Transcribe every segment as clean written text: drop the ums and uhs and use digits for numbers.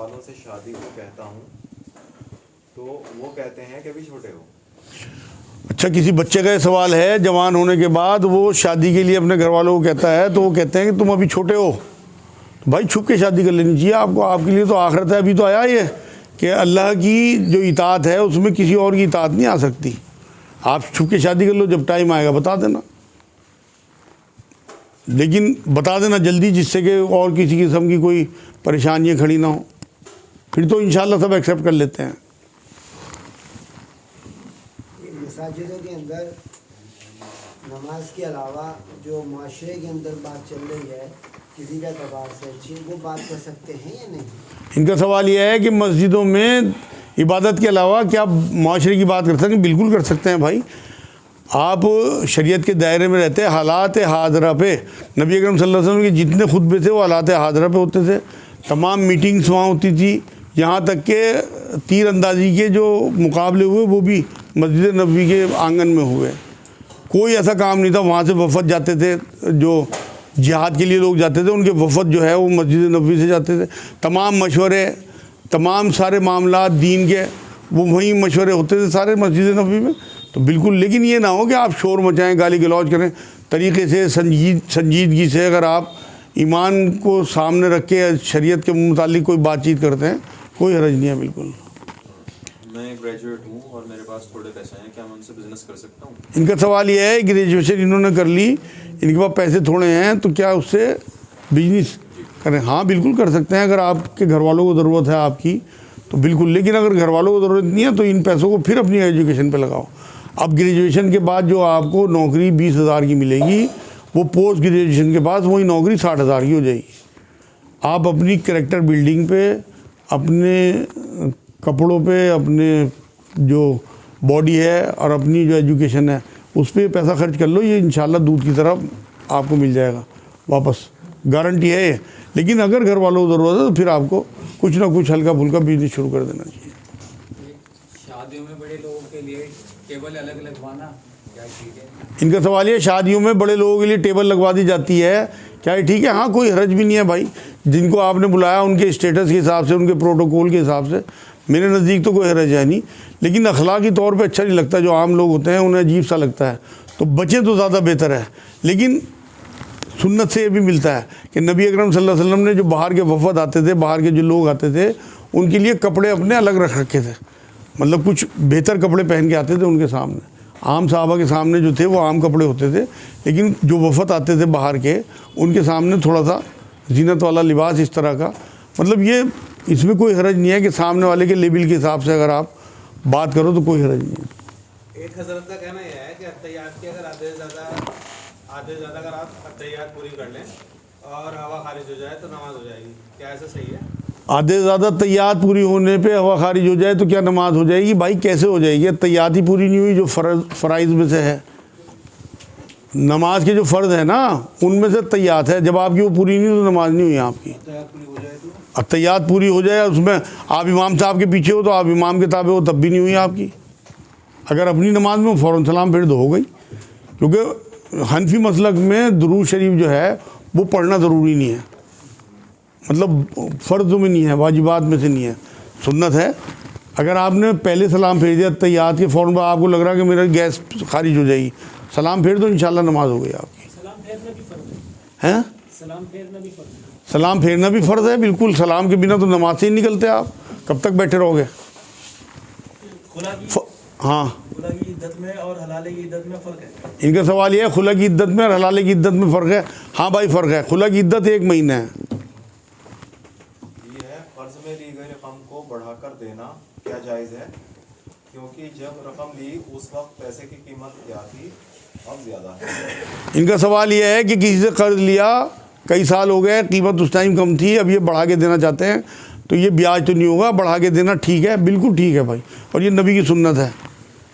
वालों से शादी को कहता हूँ तो वो कहते हैं कि अभी छोटे हो। अच्छा, किसी बच्चे का ये सवाल है, जवान होने के बाद वो शादी के लिए अपने घर वालों को कहता है तो वो कहते हैं कि तुम अभी छोटे हो, तो भाई छुप के शादी कर लेनी चाहिए आपको। आपके लिए तो आखिरत है। अभी तो आया ये कि अल्लाह की जो इताअत है उसमें किसी और की इताअत नहीं आ सकती। आप छुप के शादी कर लो, जब टाइम आएगा बता देना, लेकिन बता देना जल्दी, जिससे कि और किसी किस्म की कोई परेशानियाँ खड़ी ना हो। फिर तो इंशाल्लाह सब एक्सेप्ट कर लेते हैं। मसाजिदों के अंदर नमाज के अलावा जो माशरे के अंदर बात चल रही है किसी का तबार से अच्छी, वो बात कर सकते हैं या नहीं? इनका सवाल यह है कि मस्जिदों में इबादत के अलावा क्या माशरे की बात कर सकते हैं? बिल्कुल कर सकते हैं भाई। आप शरीयत के दायरे में रहते हैं। हालात हाज़रा पे नबी अकरम सल्लल्लाहु अलैहि वसल्लम के जितने खुतबे थे वो हालात हाज़रा पे होते थे। तमाम मीटिंग्स वहाँ होती थी, यहाँ तक के तीर अंदाजी के जो मुकाबले हुए वो भी मस्जिद नबवी के आंगन में हुए। कोई ऐसा काम नहीं था। वहाँ से वफ़द जाते थे, जो जिहाद के लिए लोग जाते थे उनके वफ़द जो है वो मस्जिद नबवी से जाते थे। तमाम मशवरे, तमाम सारे मामला दीन के वो वहीं मशवरे होते थे सारे मस्जिद नबवी में। तो बिल्कुल, लेकिन ये ना हो कि आप शोर मचाएं, गाली गलौज करें। तरीक़े से संजीदगी से अगर आप ईमान को सामने रख के शरीयत के मुतालिक कोई बातचीत करते हैं, कोई हरज नहीं है। बिल्कुल। मैं ग्रेजुएट हूँ और मेरे पास थोड़े पैसे हैं, क्या मैं उनसे बिजनेस कर सकता हूँ? इनका सवाल यह है, ग्रेजुएशन इन्होंने कर ली, इनके पास पैसे थोड़े हैं, तो क्या उससे बिजनेस करें? हाँ बिल्कुल कर सकते हैं। अगर आपके घर वालों को ज़रूरत है आपकी तो बिल्कुल, लेकिन अगर घर वालों को ज़रूरत नहीं है तो इन पैसों को फिर अपनी एजुकेशन पे लगाओ। अब ग्रेजुएशन के बाद जो आपको नौकरी 20,000 की मिलेगी, वो पोस्ट ग्रेजुएशन के बाद वही नौकरी 60,000 की हो जाएगी। आप अपनी कैरेक्टर बिल्डिंग पे, अपने कपड़ों पे, अपने जो बॉडी है और अपनी जो एजुकेशन है उस पर पैसा खर्च कर लो। ये इंशाल्लाह दूध की तरह आपको मिल जाएगा वापस, गारंटी है ये। लेकिन अगर घर वालों को ज़रूरत है तो फिर आपको कुछ ना कुछ हल्का फुल्का बिजनेस शुरू कर देना चाहिए। शादियों में बड़े लोगों के लिए टेबल अलग लगवाना क्या ठीक है? इनका सवाल ये, शादियों में बड़े लोगों के लिए टेबल लगवा दी जाती है, क्या ये ठीक है? हाँ, कोई हरज भी नहीं है भाई। जिनको आपने बुलाया उनके स्टेटस के हिसाब से, उनके प्रोटोकॉल के हिसाब से मेरे नज़दीक तो कोई हरज है नहीं। लेकिन अखलाकी तौर पे अच्छा नहीं लगता, जो आम लोग होते हैं उन्हें अजीब सा लगता है, तो बचें तो ज़्यादा बेहतर है। लेकिन सुन्नत से ये भी मिलता है कि नबी अकरम सल्लल्लाहु अलैहि वसल्लम ने जो बाहर के वफ़द आते थे, बाहर के जो लोग आते थे, उनके लिए कपड़े अपने अलग रख रखे थे। मतलब कुछ बेहतर कपड़े पहन के आते थे उनके सामने। आम साहबा के सामने जो थे वो आम कपड़े होते थे, लेकिन जो वफ़द आते थे बाहर के, उनके सामने थोड़ा सा जीनत वाला लिबास इस तरह का। मतलब ये, इसमें कोई हरज नहीं है कि सामने वाले के लेवल के हिसाब से अगर आप बात करो तो कोई हरज नहीं है। एक हज़रत का कहना यह है कि अत्तहियात की अगर आधे से ज़्यादा अगर आप अत्तहियात पूरी कर लें और हवा खारिज हो जाए तो नमाज हो जाएगी, क्या ऐसा सही है? आधे से ज़्यादा तैयात पूरी होने पे हवा खारिज हो जाए तो क्या नमाज हो जाएगी? भाई कैसे हो जाएगी? तैयात ही पूरी नहीं हुई जो फ़राइज़ में से है। नमाज के जो फ़र्ज़ है ना उनमें से तैयात है, जब आपकी वो पूरी नहीं तो नमाज नहीं हुई आपकी। तैयात पूरी हो जाए, उसमें आप इमाम साहब के पीछे हो तो आप इमाम के ताबे हो, तब भी नहीं हुई आपकी। अगर अपनी नमाज में फ़ौरन सलाम फेर दो, हो गई। क्योंकि हनफी मसलक में दुरूद शरीफ जो है वो पढ़ना ज़रूरी नहीं है, मतलब फ़र्ज़ में नहीं है, वाजिबात में से नहीं है, सुन्नत है। अगर आपने पहले सलाम फेर दिया तैयात के फ़ौरन बाद आपको लग रहा है कि मेरा गैस खारिज हो जाएगी, सलाम फेर दो, इंशाल्लाह नमाज हो गई आपकी। सलाम फेरना भी फ़र्ज़ हैं? सलाम फेरना भी फ़र्ज़ है। सलाम फेरना भी फ़र्ज़ है, बिल्कुल। सलाम के बिना तो नमाज से ही निकलते आप, कब तक बैठे रहोगे? हाँ, खुला की इद्दत में और हलाले की इद्दत में फ़र्क है। इनका सवाल ये है, खुला की इद्दत में और हलाले की इद्दत में फ़र्क है? हाँ भाई फ़र्क है। खुला की इद्दत 1 महीना है। ये है, कर्ज में ली गई रकम को बढ़ाकर देना क्या जायज़ है? क्योंकि जब रकम ली उस वक्त पैसे की कीमत क्या थी, अब ज़्यादा है। इनका सवाल ये है कि किसी से कर्ज लिया, कई साल हो गए, कीमत उस टाइम कम थी, अब ये बढ़ा के देना चाहते हैं, तो ये ब्याज तो नहीं होगा, बढ़ा के देना ठीक है, बिल्कुल ठीक है भाई। और ये नबी की सुन्नत है।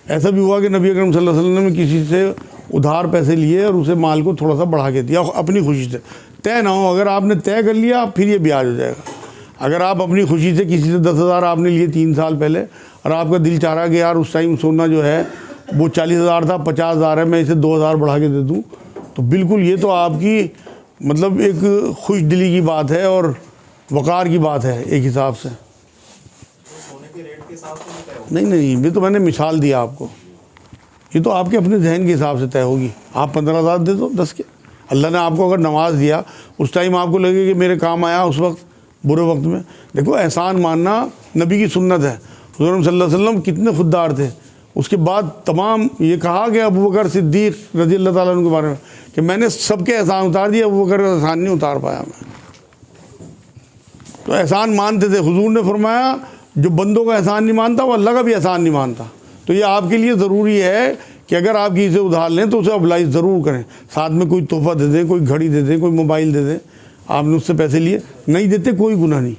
ऐसा भी हुआ कि नबी अकरम सल्लल्लाहु अलैहि वसल्लम ने किसी से उधार पैसे लिए और उसे माल को थोड़ा सा बढ़ा के दिया अपनी खुशी से। तय ना हो, अगर आपने तय कर लिया फिर ये ब्याज हो जाएगा। अगर आप अपनी खुशी से किसी से 10,000 आपने लिए 3 साल पहले और आपका दिल चाह रहा कि यार उस टाइम सोना जो है वो 40,000 था, 50,000 है, मैं इसे 2,000 बढ़ा के दे दूँ, तो बिल्कुल ये तो आपकी मतलब एक खुश दिली की बात है और वक़ार की बात है एक हिसाब से। तो सोने के रेट के हिसाब से नहीं तय होगा। नहीं, ये तो मैंने मिसाल दिया आपको, ये तो आपके अपने जहन के हिसाब से तय होगी। आप 15,000 दे दो 10 के। अल्लाह ने आपको अगर नमाज दिया, उस टाइम आपको लगे कि मेरे काम आया उस वक्त बुरे वक्त में। देखो एहसान मानना नबी की सुन्नत है। हुज़ूर सल्लल्लाहु अलैहि वसल्लम कितने खुददार थे। उसके बाद तमाम ये कहा गया अबू बकर सिद्दीक़ रज़ी अल्लाह ताला अन्हु के बारे में कि मैंने सबके एहसान उतार दिया, अबू बकर का एहसान नहीं उतार पाया मैं। तो एहसान मानते थे। हुजूर ने फरमाया जो बंदों का एहसान नहीं मानता वो अल्लाह का भी एहसान नहीं मानता। तो ये आपके लिए ज़रूरी है कि अगर आप किसी से उधार लें तो उसे अबलाइज ज़रूर करें। साथ में कोई तोहफ़ा दे दें, कोई घड़ी दे दें, कोई मोबाइल दे दें। आपने उससे पैसे लिए, नहीं देते कोई गुनाह नहीं।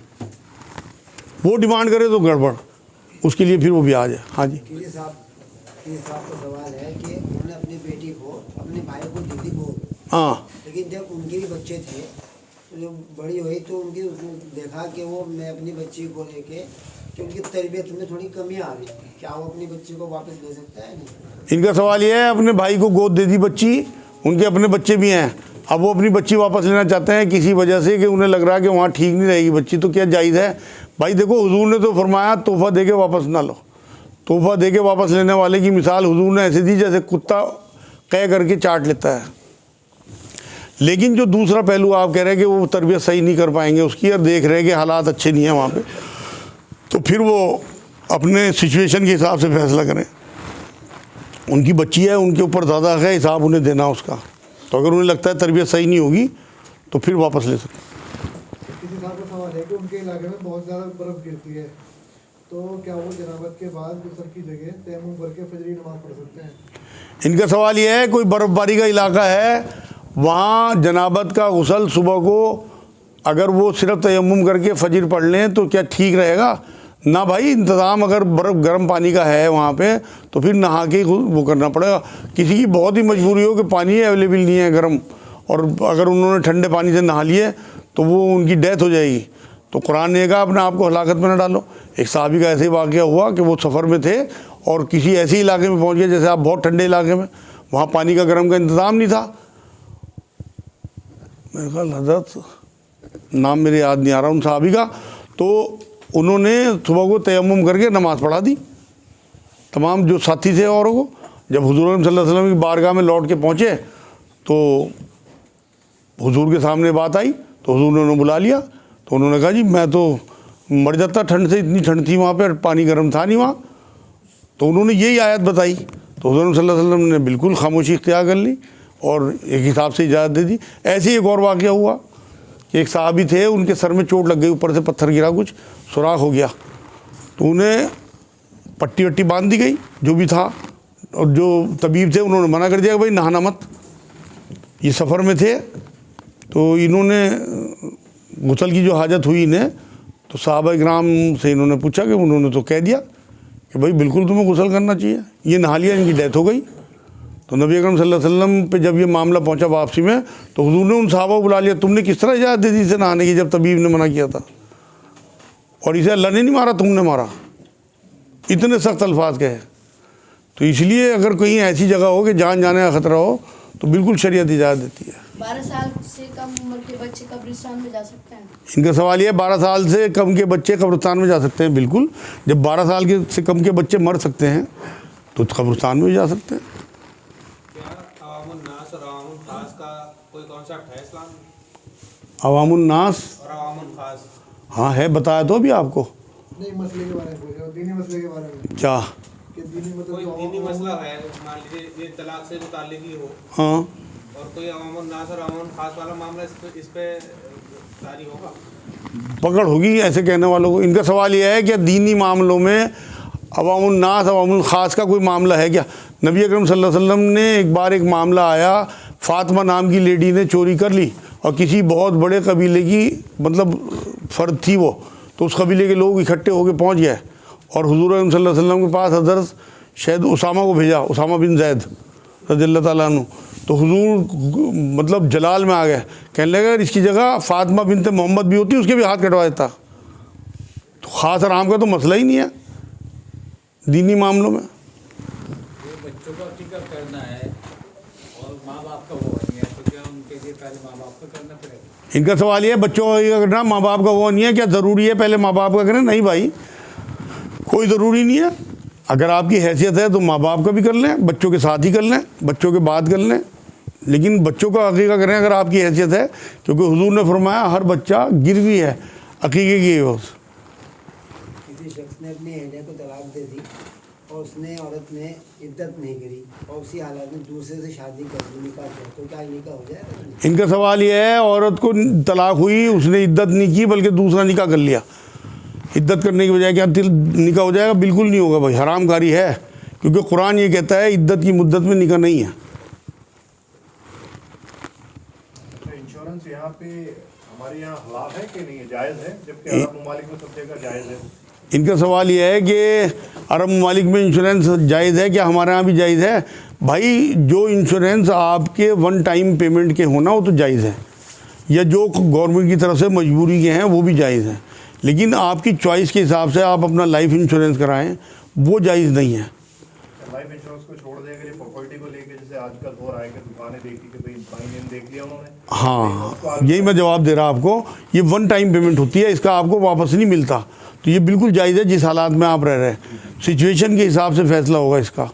वो डिमांड करे तो गड़बड़, उसके लिए फिर वो ब्याज है। हाँ जी। किसी साहब का सवाल है कि उन्होंने अपनी बेटी को अपने भाई को दी थी वो, हाँ, लेकिन जब उनके भी बच्चे थे तो जब बड़ी हुई तो उनकी उसने देखा कि वो मैं अपनी बच्ची को लेके कि उनकी तरबियत में थोड़ी कमी आ रही, क्या वो अपनी बच्ची को वापस ले सकता है? नहीं। इनका सवाल ये है, अपने भाई को गोद दे दी बच्ची, उनके अपने बच्चे भी हैं, अब वो अपनी बच्ची वापस लेना चाहते हैं किसी वजह से कि उन्हें लग रहा है कि वहाँ ठीक नहीं रहेगी बच्ची, तो क्या जायज़ है? भाई देखो, हुजूर ने तो फरमाया तोहफ़ा दे के वापस ना लो। तोहफ़ा दे के वापस लेने वाले की मिसाल हुजूर ने ऐसे दी जैसे कुत्ता कह करके चाट लेता है। लेकिन जो दूसरा पहलू आप कह रहे हैं कि वो तरबियत सही नहीं कर पाएंगे उसकी, और देख रहे हैं कि हालात अच्छे नहीं हैं वहाँ पे, तो फिर वो अपने सिचुएशन के हिसाब से फैसला करें। उनकी बच्ची है, उनके ऊपर ज़्यादा है हिसाब उन्हें देना उसका, तो अगर उन्हें लगता है तरबियत सही नहीं होगी तो फिर वापस ले सकते। किसी साहब का सवाल है कि उनके इलाके में बहुत ज़्यादा बर्फ़ गिरती है, तो क्या वो जनाबत के बाद गुस्ल की जगह तयम्मुम करके फजरी नमाज़ पढ़ सकते हैं? इनका सवाल यह है, कोई बर्फ़बारी का इलाका है, वहाँ जनाबत का गुस्ल सुबह को अगर वो सिर्फ तयम्मुम करके फजर पढ़ लें तो क्या ठीक रहेगा? ना भाई, इंतज़ाम अगर बर्फ़ गर्म पानी का है वहाँ पे तो फिर नहा के वो करना पड़ेगा। किसी की बहुत ही मजबूरी हो कि पानी अवेलेबल नहीं है गर्म, और अगर उन्होंने ठंडे पानी से नहा लिए तो वो उनकी डेथ हो जाएगी। तो कुरान ने कहा अपने आप को हलाकत में न डालो। एक साहबी का ऐसे ही वाक़या हुआ कि वो सफ़र में थे और किसी ऐसे इलाके में पहुँच गए जैसे आप बहुत ठंडे इलाके में, वहाँ पानी का गर्म का इंतज़ाम नहीं था। मेरे ख्याल हज़रत, नाम मेरे याद नहीं आ रहा उन साहबी का, तो उन्होंने सुबह को तयम्मुम करके नमाज़ पढ़ा दी तमाम जो साथी थे औरों को। जब हुज़ूर सल्लल्लाहु अलैहि वसल्लम की बारगाह में लौट के पहुँचे तो हुज़ूर के सामने बात आई, तो हुज़ूर ने उन्हें बुला लिया। तो उन्होंने कहा जी मैं तो मर जाता ठंड से, इतनी ठंड थी वहाँ पर, पानी गर्म था नहीं वहाँ। तो उन्होंने यही आयत बताई, तो हुज़ूर सल्लल्लाहु अलैहि वसल्लम ने बिल्कुल खामोशी इख्तियार कर ली और एक हिसाब से इजाज़त दे दी। ऐसे ही एक और वाक़या हुआ कि एक साहबी थे, उनके सर में चोट लग गई, ऊपर से पत्थर गिरा, कुछ सुराख हो गया, तो उन्हें पट्टी वट्टी बांध दी गई जो भी था, और जो तबीब थे उन्होंने मना कर दिया कि भाई नहाना मत। ये सफ़र में थे तो इन्होंने गुस्ल की जो हाजत हुई इन्हें, तो साहबा इकराम से इन्होंने पूछा कि उन्होंने तो कह दिया कि भाई बिल्कुल तुम्हें गुस्ल करना चाहिए। ये नहा लिया, इनकी डेथ हो गई। तो नबी अकरम सल्लल्लाहु अलैहि वसल्लम पे जब ये मामला पहुंचा वापसी में, तो हुजूर ने उन साहबा को बुला लिया, तुमने किस तरह इजाज़त दे दी इसे नहाने की जब तबीब ने मना किया था, और इसे अल्लाह ने नहीं मारा, तुमने मारा। इतने सख्त अल्फाज कहे। तो इसलिए अगर कहीं ऐसी जगह हो कि जान जाने का ख़तरा हो तो बिल्कुल शरीयत इजाज़त देती है। 12 साल से कम उम्र के बच्चे कब्रिस्तान में जा सकते हैं? इनका सवाल ये है, 12 साल से कम के बच्चे कब्रिस्तान में जा सकते हैं? बिल्कुल। जब 12 साल के से कम के बच्चे मर सकते हैं तो कब्रिस्तान में भी जा सकते हैं। क्या अवामुन्नास और अवामुल खास का कोई कॉन्सेप्ट है इस्लाम में? अवामुन्नास और अवामुल खास? हाँ है, बताया तो अभी आपको। नहीं, मसले के बारे में पूछ रहे हो, दीनी मसले के बारे में क्या? कि दीनी मतलब कोई जो दीनी मसला है, मान लीजिए ये तलाक से मुताल्लिक ही हो, हाँ, और कोई अवामुन्नास और अवामुल खास वाला मामला इस पे जारी होगा? पकड़ होगी ऐसे कहने वालों को। इनका सवाल यह है कि दीनी मामलों में अवामुन्नास अवामुल खास का कोई मामला है क्या? नबी अकरम सल्लल्लाहु अलैहि वसल्लम ने एक बार एक मामला आया, फ़ातिमा नाम की लेडी ने चोरी कर ली और किसी बहुत बड़े कबीले की मतलब फ़र्द थी वो, तो उस कबीले के लोग इकट्ठे होकर पहुंच गए और हुज़ूर सल्लल्लाहु अलैहि वसल्लम के पास हज़रत शायद उसामा को भेजा, उसामा बिन ज़ैद रज़ियल्लाहु ताला अन्हु। तो हुज़ूर मतलब जलाल में आ गए, कहने लगे अगर इसकी जगह फ़ातिमा बिनते मोहम्मद भी होती उसके भी हाथ कटवा देता। तो ख़ास और आम का तो मसला ही नहीं है दीनी मामलों में। जो बच्चों का टिकट करना है और माँ बाप का वो नहीं है, तो क्या उनके लिए पहले माँ बाप को करना पड़ेगा। इनका सवाल ये है बच्चों का करना माँ बाप का वो नहीं है क्या ज़रूरी है पहले माँ बाप का करें? नहीं भाई, कोई ज़रूरी नहीं है। अगर आपकी हैसियत है तो माँ बाप का भी कर लें, बच्चों के साथ ही कर लें, बच्चों के बाद कर लें, लेकिन बच्चों का अकीका करें अगर आपकी हैसियत है, क्योंकि हुजूर ने फरमाया हर बच्चा गिरवी है अकीके की एवज़। किसी शख्स ने अपनी अहलिया को तलाक दे दी और उसने औरत ने इद्दत नहीं करी और उसी हालत में दूसरे से शादी कर दी, निकाह किया, तो क्या निकाह हो जाएगा? इनका सवाल ये है औरत को तलाक हुई, उसने इद्दत नहीं की बल्कि दूसरा निकाह कर लिया, इद्दत करने की बजाय क्या निकाह हो जाएगा? बिल्कुल नहीं होगा भाई, हरामकारी है, क्योंकि कुरान ये कहता है इद्दत की मुद्दत में निकाह नहीं है। इंश्योरेंस यहाँ पे हमारे यहाँ हलाल है कि नहीं है, जायज़ है, जबकि अरब ममालिक में सब जगह जायज़ है। इनका सवाल यह है कि अरब ममालिक में इंश्योरेंस जायज़ है क्या हमारे यहाँ भी जायज़ है? भाई जो इंश्योरेंस आपके वन टाइम पेमेंट के होना वो तो जायज़ है, या जो गवर्नमेंट की तरफ से मजबूरी के हैं वो भी जायज़ है, लेकिन आपकी चॉइस के हिसाब से आप अपना लाइफ इंश्योरेंस कराएं वो जायज़ नहीं है। लाइफ इंश्योरेंस को छोड़ दें, अगर ये प्रॉपर्टी को लेके जैसे आजकल हो रहा है कि दुकानें देखी कि भाई ने देख लिया उन्होंने, हाँ यही मैं जवाब दे रहा आपको, ये वन टाइम पेमेंट होती है, इसका आपको वापस नहीं मिलता, तो ये बिल्कुल जायज़ है जिस हालात में आप रह रहे हैं, सिचुएशन के हिसाब से फैसला होगा इसका,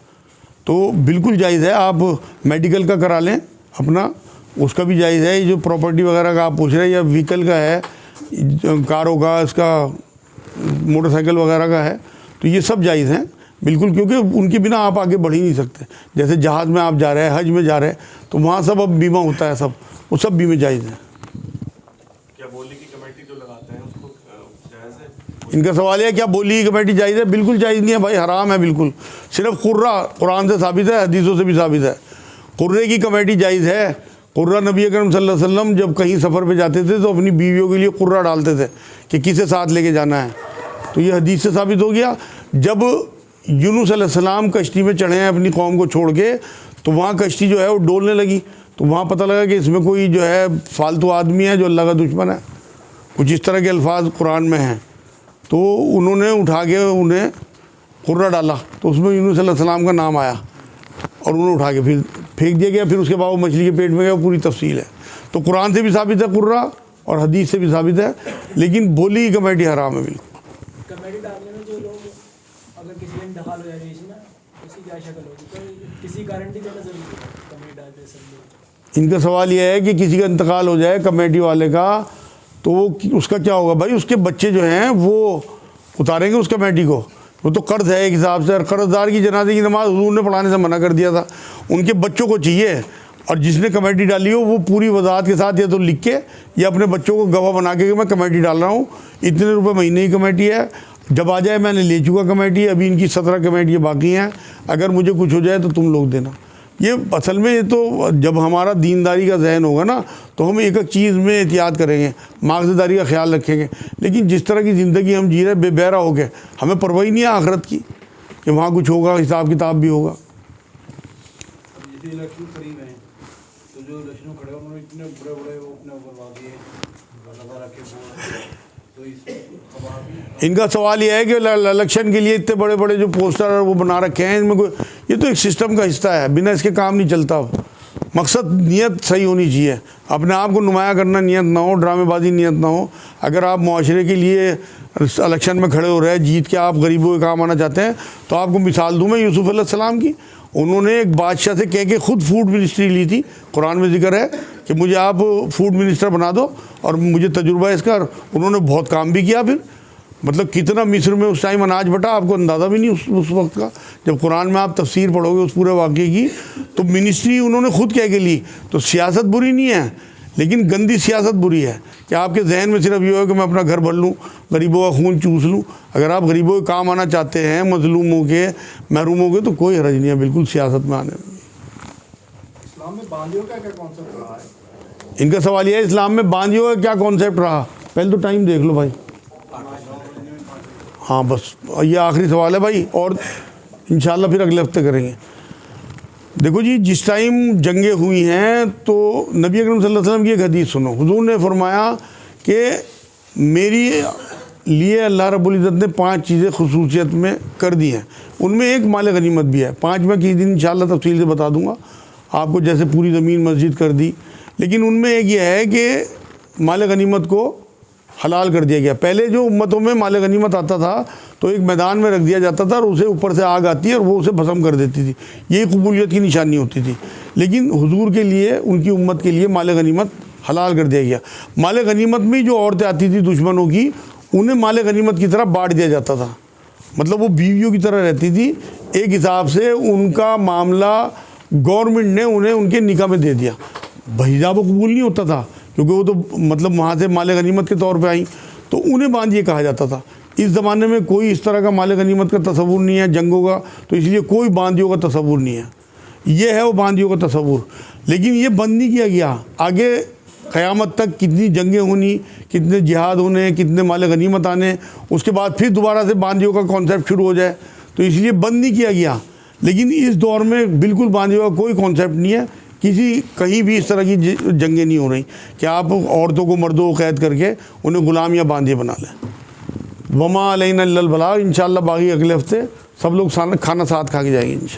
तो बिल्कुल जायज़ है। आप मेडिकल का करा लें अपना, उसका भी जायज़ है। ये जो प्रॉपर्टी वगैरह का आप पूछ रहे हैं या व्हीकल का है, कारों का, इसका मोटरसाइकिल वगैरह का है, तो ये सब जायज़ हैं बिल्कुल, क्योंकि उनके बिना आप आगे बढ़ ही नहीं सकते। जैसे जहाज़ में आप जा रहे हैं, हज में जा रहे हैं, तो वहाँ सब अब बीमा होता है, सब वो सब बीमे जायज़ हैं। क्या बोली की कमेटी जो लगाते हैं उसको जायज़ है? इनका सवाल है क्या बोली की कमेटी जायज़ है? बिल्कुल जायज़ नहीं है भाई, हराम है बिल्कुल। सिर्फ कुर्रा कुरान से साबित है, हदीसों से भी साबित है, कुर्रे की कमेटी जायज़ है। कुर्रा नबी अकरम सल्लल्लाहु अलैहि वसल्लम जब कहीं सफ़र पे जाते थे तो अपनी बीवियों के लिए कुर्रा डालते थे कि किसे साथ लेके जाना है, तो ये हदीस से साबित हो गया। जब यूनुस अलैहिस्सलाम कश्ती में चढ़े हैं अपनी कौम को छोड़ के, तो वहाँ कश्ती जो है वो डोलने लगी, तो वहाँ पता लगा कि इसमें कोई जो है फालतू आदमी है जो अल्लाह का दुश्मन है, कुछ इस तरह के अल्फाज कुरान में हैं, तो उन्होंने उठा के उन्हें कुर्रा डाला, तो उसमें यूनुस अलैहिस्सलाम का नाम आया और उन्हें उठा के फिर फेंक दिया गया, फिर उसके बाद वो मछली के पेट में गया, वो पूरी तफसील है। तो कुरान से भी साबित है कुर्रा और हदीस से भी साबित है, लेकिन बोली की कमेटी हराम है बिल्कुल। कमेटी डालने में जो लोग अगर किसी का इंतकाल हो जाए ना, उसकी क्या शक्ल होगी? तो किसी गारंटी देना जरूरी है कमेटी डालते सब लोग। इनका सवाल यह है कि किसी का इंतकाल हो जाए कमेटी वाले का, तो वो उसका क्या होगा भाई? उसके बच्चे जो हैं वो उतारेंगे उस कमेटी को, वो तो कर्ज है एक हिसाब से, और कर्जदार की जनाजे की नमाज हुजूर ने पढ़ाने से मना कर दिया था। उनके बच्चों को चाहिए, और जिसने कमेटी डाली हो वो पूरी वजाहत के साथ या तो लिख के या अपने बच्चों को गवाह बना के कि मैं कमेटी डाल रहा हूँ, इतने रुपए महीने की कमेटी है, जब आ जाए मैंने ले चुका कमेटी, अभी इनकी 17 कमेटियाँ बाकी हैं, अगर मुझे कुछ हो जाए तो तुम लोग देना। ये असल में ये तो जब हमारा दीनदारी का जहन होगा ना, तो हम एक एक चीज़ में एहतियात करेंगे, मागज़दारी का ख्याल रखेंगे, लेकिन जिस तरह की ज़िंदगी हम जी रहे बेबहरा हो गए, हमें परवाही नहीं है आखिरत की कि वहाँ कुछ होगा, हिसाब किताब भी होगा। जैसे इलेक्शन करीब है, तो जो इलेक्शन खड़े उन्होंने इतने बड़े बड़े वो अपने बनवा दिए, लगा रखे, तो इनका सवाल यह है कि इलेक्शन के लिए इतने बड़े बड़े जो पोस्टर वो बना रखे हैं, इनमें कोई, ये तो एक सिस्टम का हिस्सा है, बिना इसके काम नहीं चलता। मकसद नीयत सही होनी चाहिए, अपने आप को नुमाया करना नीयत ना हो, ड्रामेबाजी नीयत ना हो। अगर आप मुआशरे के लिए इलेक्शन में खड़े हो रहे हैं, जीत के आप गरीबों के काम आना चाहते हैं, तो आपको मिसाल दूँ मैं यूसुफ अलैहिस्सलाम की। उन्होंने एक बादशाह से कह के खुद फूड मिनिस्ट्री ली थी, कुरान में जिक्र है कि मुझे आप फूड मिनिस्टर बना दो और मुझे तजुर्बा है इसका, और उन्होंने बहुत काम भी किया। फिर मतलब कितना मिस्र में उस टाइम अनाज बटा, आपको अंदाज़ा भी नहीं उस वक्त का। जब कुरान में आप तफसीर पढ़ोगे उस पूरे वाक़े की, तो मिनिस्ट्री उन्होंने खुद कह के ली। तो सियासत बुरी नहीं है, लेकिन गंदी सियासत बुरी है कि आपके जहन में सिर्फ ये हो कि मैं अपना घर भर लूँ, गरीबों का खून चूस लूँ। अगर आप गरीबों के काम आना चाहते हैं, मजलूमों के, महरूमों के, तो कोई हरज नहीं है बिल्कुल सियासत में आने में। इस्लाम में बांदियों का क्या कॉन्सेप्ट रहा है? इनका सवाल यह है इस्लाम में बांदियों का क्या कॉन्सेप्ट रहा? पहले तो टाइम देख लो भाई। हाँ बस ये आखिरी सवाल है भाई, और इंशाल्लाह फिर अगले हफ्ते करेंगे। देखो जी, जिस टाइम जंगें हुई हैं तो नबी अकरम सल्लल्लाहु अलैहि वसल्लम की एक हदीस सुनो। हुजूर ने फरमाया कि मेरी लिए अल्लाह रब्बुल इज़्ज़त ने 5 चीज़ें खुसूसियत में कर दी हैं, उनमें एक माल गनीमत भी है। 5 मैं किसी दिन इंशाल्लाह तफसील से बता दूंगा आपको। जैसे पूरी ज़मीन मस्जिद कर दी, लेकिन उनमें एक ये है कि माल गनीमत को हलाल कर दिया गया। पहले जो उम्मतों में माल गनीमत आता था तो एक मैदान में रख दिया जाता था और उसे ऊपर से आग आती है और वो उसे भस्म कर देती थी, यही कबूलियत की निशानी होती थी। लेकिन हुजूर के लिए, उनकी उम्मत के लिए माल गनीमत हलाल कर दिया गया। माल गनीमत में जो औरतें आती थी दुश्मनों की, उन्हें माल गनीमत की तरह बांट दिया जाता था, मतलब वो बीवियों की तरह रहती थी। एक हिसाब से उनका मामला गवर्नमेंट ने उन्हें उनके निकाह में दे दिया। भैया वो कबूल नहीं होता था क्योंकि वो तो मतलब वहाँ से माल गनीमत के तौर पे आई, तो उन्हें बांधिए कहा जाता था। इस ज़माने में कोई इस तरह का माल गनीमत का तसव्वुर नहीं है जंगों का, तो इसलिए कोई बांदियों का तसव्वुर नहीं है। ये है वो बांदियों का तसव्वुर, लेकिन ये बंद नहीं किया गया। आगे क़यामत तक कितनी जंगें होनी, कितने जिहाद होने, कितने माल गनीमत आने, उसके बाद फिर दोबारा से बांदियों का कॉन्सेप्ट शुरू हो जाए, तो इसलिए बंद नहीं किया गया। लेकिन इस दौर में बिल्कुल बांदियों का कोई कॉन्सेप्ट नहीं है, कहीं भी इस तरह की जंगें नहीं हो रही कि आप औरतों को मर्दों को कैद करके उन्हें गुलाम या बांदिए बना लें। वमा अलैना इल्लल बलाग। इंशाअल्लाह बाकी अगले हफ्ते सब लोग खाना साथ खा के जाएंगे इंशाअल्लाह।